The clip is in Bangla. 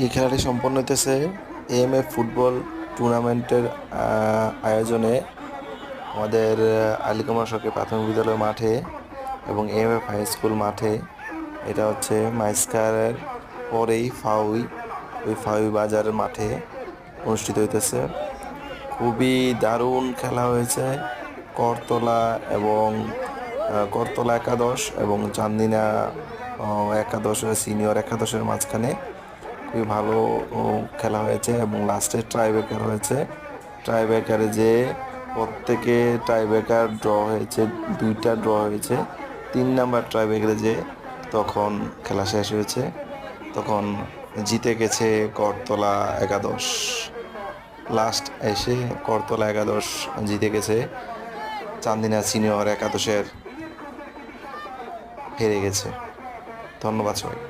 এই খেলাটি সম্পন্ন হইতেছে এএমএফ ফুটবল টুর্নামেন্টের আয়োজনে আমাদের আলীকমা সরকারি প্রাথমিক বিদ্যালয় মাঠে এবং এএমএফ হাই স্কুল মাঠে। এটা হচ্ছে মাইস্কারের পরেই ওই ফাউই বাজারের মাঠে অনুষ্ঠিত হইতেছে। খুবই দারুণ খেলা হয়েছে। করতলা এবং করতলা একাদশ এবং চান্দিনা একাদশ, সিনিয়র একাদশের মাঝখানে খুবই ভালো খেলা হয়েছে এবং লাস্টে ট্রাইব্রেকার হয়েছে। ট্রাইব্রেকারে যে প্রত্যেকে ট্রাইব্রেকার ড্র হয়েছে, 2টা ড্র হয়েছে। 3 নাম্বার ট্রাইব্রেকারে যে তখন খেলা শেষ হয়েছে, তখন জিতে গেছে করতলা একাদশ। লাস্ট এসে করতলা একাদশ জিতে গেছে, চান্দিনা সিনিয়র একাদশের হেরে গেছে। ধন্যবাদ সবাই।